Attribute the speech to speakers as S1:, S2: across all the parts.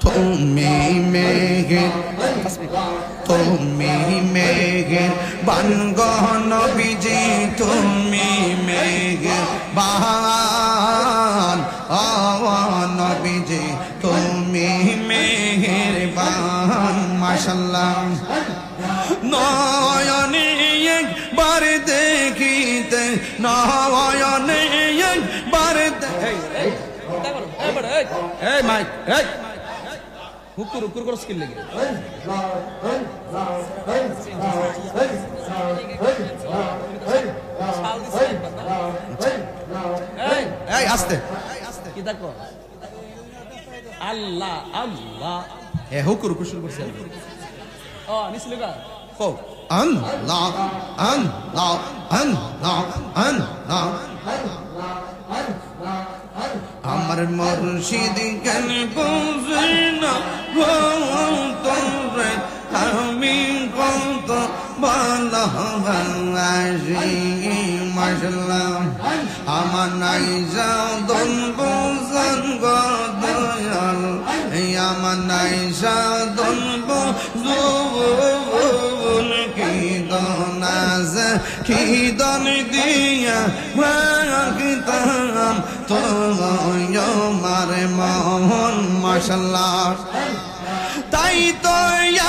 S1: তুমি মেঘের তুমি মেঘের বানগহ নবীজি তুমি মেঘের বান নবীজি তুমি মেঘের বান মাশাআল্লাহ নয়নে একবার দেখিতে নয়নে একবার এই মাইক এই হুকুর হুকুর করে স্কিল লেগে এই আস্তে কি দেখো আল্লাহ আল্লাহ এ হুকুর হুকুর শুরু করছে ও নিস লেগা কো আল্লাহ আল্লাহ আল্লাহ আল্লাহ আমার মুর্শিদ কেন বুঝে না তোরে আমি কত ভালোবাসি মাশাআল্লাহ আমার নাই সাধন বুঝন গো দয়াল আমার নাই সাধন বুঝন কি দনাজ কি দন দিয়া রাখতাম তো মারে মোহন মাশাআল্লাহ তাই তো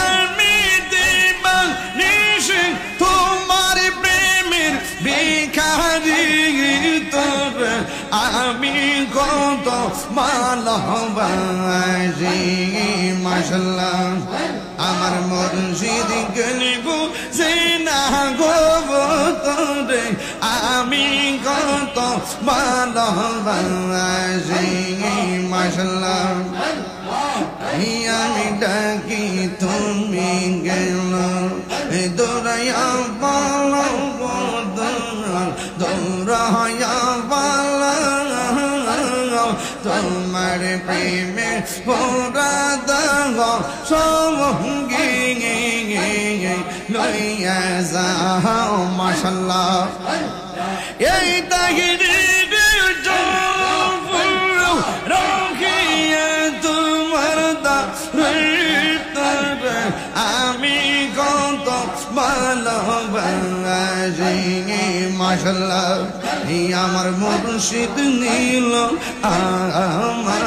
S1: আমি দিবানিশ তোমার প্রেমের ভিখারি তোর আমি কত ভালোবাসি মাশাআল্লাহ আমার মুর্শিদ গলবু সেনা গো তোরে আমি কত ভালোবাসি মাশাআল্লাহ আমি ডাকি তুমি গেল দৌড়াইয়া পালো দৌড়াইয়া পালো তোমার প্রেমে পোড়া দাগ সঙ্গী লইয়া যাও মাশাআল্লাহ এই তাহিরি আমি কত ভালোবাসি মাশাআল্লাহ আমার মুর্শিদ নীল আমার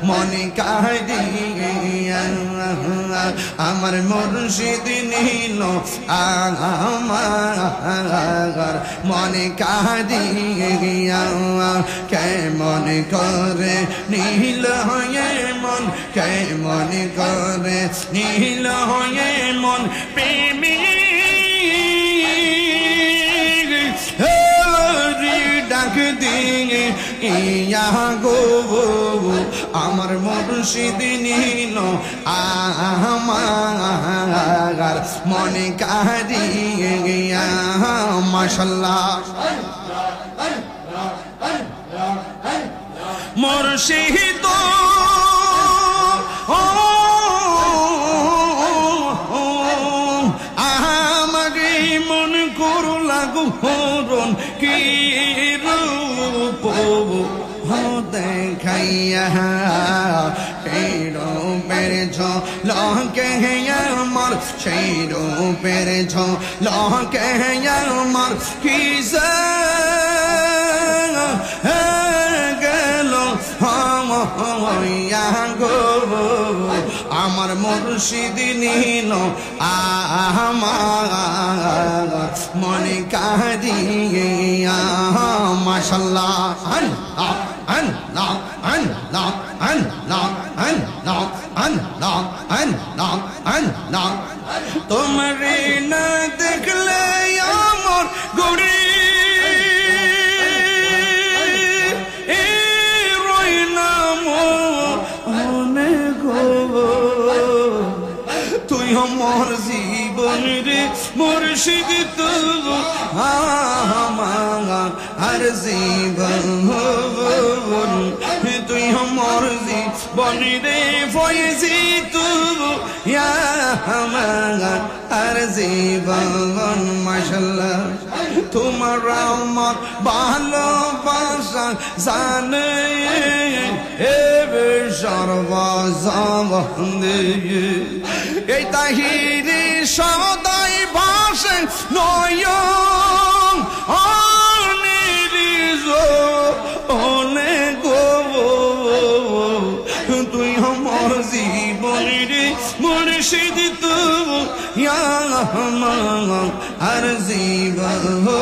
S1: মনে কাহিয়া আমার মুর্শিদ নীল আমার মনে কাহিয়া কেমন করে নীল হয়ে মন কেমন করে নীল হয়ে মন প্রেমী ডাক দিয়ে ইয়া গো আমার মুর্শিদ নীল আমার মনে কাহিয়া মাশাআল্লাহ মুর্শিদ আমাকে মন করু লাগু হরণ কি রূপ দেখাইয়া সেই রূপের ঝলকে আমার সেই রূপের ঝলকে আমার কি গেল গো আমার মুর্শিদ নীল আমার মনে কাহিয়া মাশাআল্লাহ আল্লাহ আল্লাহ আল্লাহ আল্লাহ আল্লাহ আল্লাহ আল্লাহ আল্লাহ তোমারে না দেখলে আমার গড়ি তুই আমার জীবন রে মুর্শিদ তবু আমার জীবন তুই আমার জীবন রে ফয়েজি তবু আমার জীবন মাশাআল্লাহ তোমার আমার ভালোবাসা জানে সর্বজবন্দে এই তাহিরি সদাই ভাসে নয়ন অনিরিজ অনেক তুই আমার জীবনের মুর্শিদ তু আর জীবন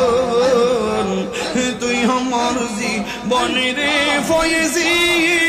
S1: তুই আমার জীবনের ফয়েজি